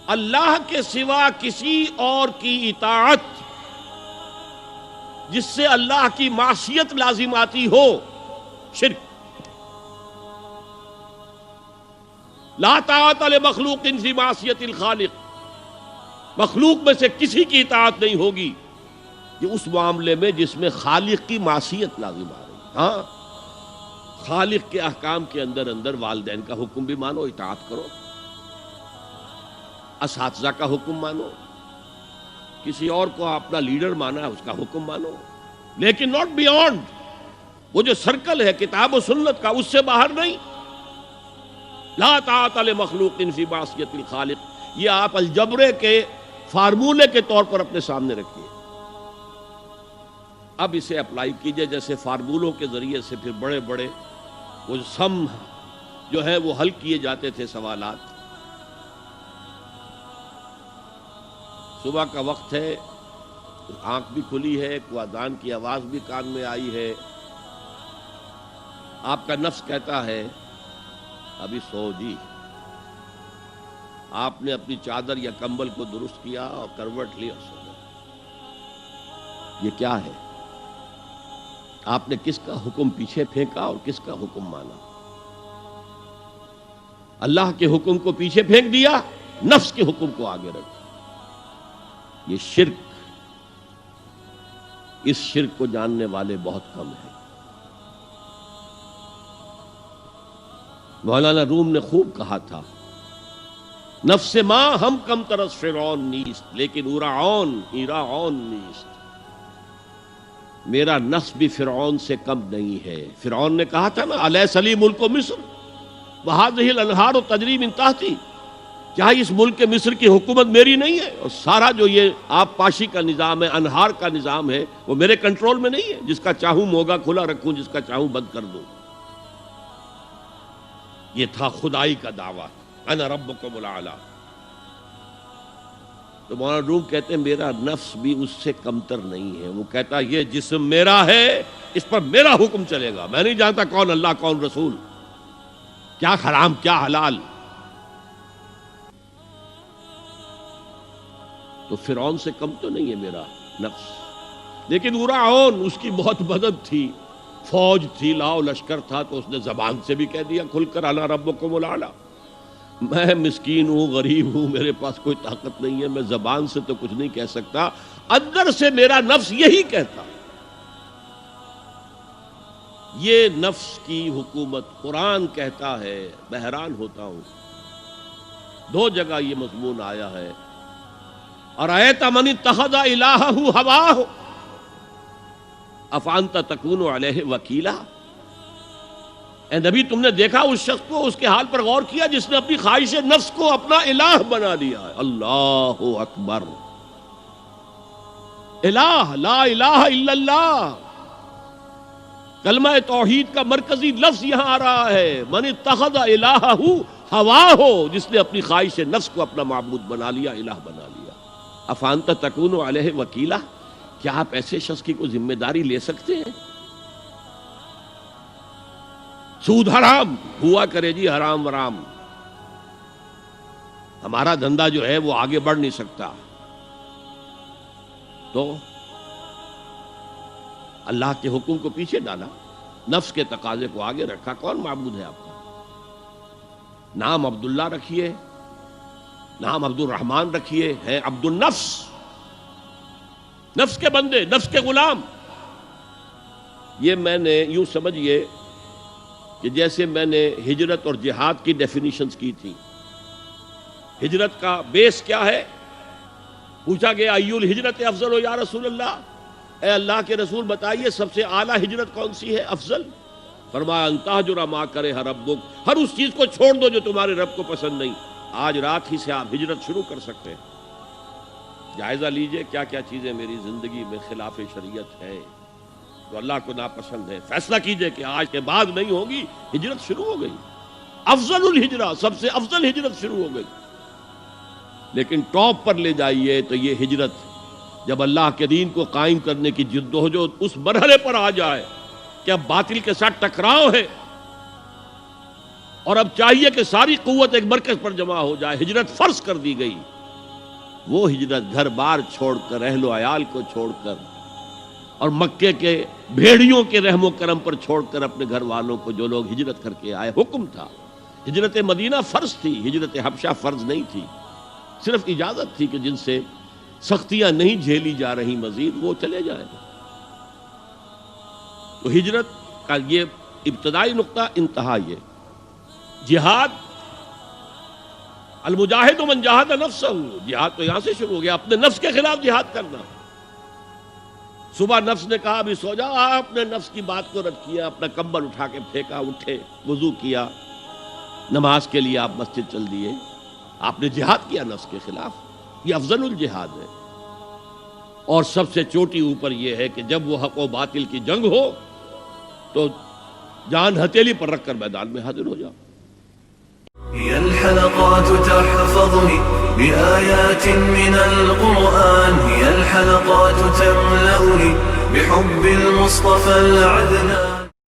اللہ کے سوا کسی اور کی اطاعت جس سے اللہ کی معصیت لازم آتی ہو، شرک۔ لا طاعت لمخلوق فی معصیت الخالق، مخلوق میں سے کسی کی اطاعت نہیں ہوگی یہ اس معاملے میں جس میں خالق کی معصیت لازم آ رہی۔ ہاں، خالق کے احکام کے اندر والدین کا حکم بھی مانو، اطاعت کرو، اساتذہ کا حکم مانو، کسی اور کو اپنا لیڈر مانا ہے اس کا حکم مانو، لیکن ناٹ بیونڈ، وہ جو سرکل ہے کتاب و سنت کا اس سے باہر نہیں۔ لا طاعت لمخلوق فی معصیت الخالق، یہ آپ الجبرے کے فارمولے کے طور پر اپنے سامنے رکھیے، اب اسے اپلائی کیجئے۔ جیسے فارمولوں کے ذریعے سے پھر بڑے بڑے وہ سم جو ہے وہ حل کیے جاتے تھے سوالات۔ صبح کا وقت ہے، آنکھ بھی کھلی ہے، کوئی اذان کی آواز بھی کان میں آئی ہے، آپ کا نفس کہتا ہے ابھی سو جی۔ آپ نے اپنی چادر یا کمبل کو درست کیا اور کروٹ لی اور سو گئے۔ یہ کیا ہے؟ آپ نے کس کا حکم پیچھے پھینکا اور کس کا حکم مانا؟ اللہ کے حکم کو پیچھے پھینک دیا، نفس کے حکم کو آگے رکھ۔ یہ شرک، اس شرک کو جاننے والے بہت کم ہیں۔ مولانا روم نے خوب کہا تھا، نفس ما ہم کم ترس فرعون نیست لیکن اورعون ایراعون نیست۔ میرا نفس بھی فرعون سے کم نہیں ہے۔ فرعون نے کہا تھا نا الیس لی ملک مصر وہذہ الانہار تجری من تحتی، کیا اس ملک مصر کی حکومت میری نہیں ہے؟ اور سارا جو یہ آب پاشی کا نظام ہے، انہار کا نظام ہے، وہ میرے کنٹرول میں نہیں ہے؟ جس کا چاہوں موگا کھلا رکھوں، جس کا چاہوں بند کر دوں۔ یہ تھا خدائی کا دعویٰ، انا ربکم الاعلی۔ تو مولانا روم کہتے ہیں میرا نفس بھی اس سے کمتر نہیں ہے۔ وہ کہتا یہ جسم میرا ہے، اس پر میرا حکم چلے گا، میں نہیں جانتا کون اللہ کون رسول، کیا حرام کیا حلال۔ تو فرعون سے کم تو نہیں ہے میرا نفس، لیکن اورعون اس کی بہت مدد تھی، فوج تھی، لاؤ لشکر تھا، تو اس نے زبان سے بھی کہہ دیا کھل کر انا ربکم الاعلی۔ میں مسکین ہوں، غریب ہوں، میرے پاس کوئی طاقت نہیں ہے، میں زبان سے تو کچھ نہیں کہہ سکتا، اندر سے میرا نفس یہی کہتا۔ یہ نفس کی حکومت قرآن کہتا ہے، میں حیران ہوتا ہوں، دو جگہ یہ مضمون آیا ہے، ارأیت من اتخذ الہہ ہواہ افانت تکون علیہ وکیلا۔ اے نبی تم نے دیکھا اس شخص کو، اس کے حال پر غور کیا جس نے اپنی خواہش نفس کو اپنا الہ بنا لیا ہے۔ اللہ اکبر، الہ لا الہ الا اللہ، کلمہ توحید کا مرکزی لفظ یہاں آ رہا ہے، من اتخذ الہہ ہواہ، جس نے اپنی خواہش نفس کو اپنا معبود بنا لیا، الہ بنا لیا۔ افانت تکون علیہ وکیلا، کیا آپ ایسے شخص کی کوئی ذمہ داری لے سکتے ہیں؟ سود حرام ہوا کرے جی، حرام ورام، ہمارا دھندا جو ہے وہ آگے بڑھ نہیں سکتا، تو اللہ کے حکم کو پیچھے ڈالا، نفس کے تقاضے کو آگے رکھا۔ کون معبود ہے آپ کا؟ نام عبداللہ رکھیے، نام عبد الرحمن رکھیے، ہے عبد النفس، نفس کے بندے، نفس کے غلام۔ یہ میں نے یوں سمجھئے کہ جیسے میں نے ہجرت اور جہاد کی ڈیفینیشنز کی تھی۔ ہجرت کا بیس کیا ہے؟ پوچھا گیا ایو الہجرت افضل ہو یا رسول اللہ، اے اللہ کے رسول بتائیے سب سے اعلیٰ ہجرت کون سی ہے، افضل؟ فرمایا ان تہجر ما کرہ ربک، ہر اس چیز کو چھوڑ دو جو تمہارے رب کو پسند نہیں۔ آج رات ہی سے آپ ہجرت شروع کر سکتے ہیں۔ جائزہ لیجئے کیا کیا چیزیں میری زندگی میں خلاف شریعت ہے، جو اللہ کو ناپسند ہے، فیصلہ کیجئے کہ آج کے بعد نہیں ہوگی۔ ہجرت شروع ہو گئی، افضل الہجرہ، سب سے افضل ہجرت شروع ہو گئی۔ لیکن ٹاپ پر لے جائیے تو یہ ہجرت جب اللہ کے دین کو قائم کرنے کی جدوجہد اس مرحلے پر آ جائے کہ اب باطل کے ساتھ ٹکراؤ ہے اور اب چاہیے کہ ساری قوت ایک مرکز پر جمع ہو جائے، ہجرت فرض کر دی گئی، وہ ہجرت گھر بار چھوڑ کر، اہل و عیال کو چھوڑ کر، اور مکے کے بھیڑیوں کے رحم و کرم پر چھوڑ کر اپنے گھر والوں کو جو لوگ ہجرت کر کے آئے، حکم تھا۔ ہجرت مدینہ فرض تھی، ہجرت حبشہ فرض نہیں تھی، صرف اجازت تھی کہ جن سے سختیاں نہیں جھیلی جا رہی مزید وہ چلے جائیں۔ تو ہجرت کا یہ ابتدائی نقطہ، انتہا یہ جہاد، المجاہد من جاہد نفسہ، جہاد تو یہاں سے شروع ہو گیا، اپنے نفس کے خلاف جہاد کرنا۔ صبح نفس نے کہا ابھی سو جا، آپ نے نفس کی بات کو رد کیا، اپنا کمبل اٹھا کے پھینکا، اٹھے، وضو کیا، نماز کے لیے آپ مسجد چل دیے، آپ نے جہاد کیا نفس کے خلاف۔ یہ افضل الجہاد ہے، اور سب سے چوٹی اوپر یہ ہے کہ جب وہ حق و باطل کی جنگ ہو تو جان ہتھیلی پر رکھ کر میدان میں حاضر ہو جاؤ۔ هي الحلقات تحفظني بآيات من القرآن، هي الحلقات تملأني بحب المصطفى العدنان.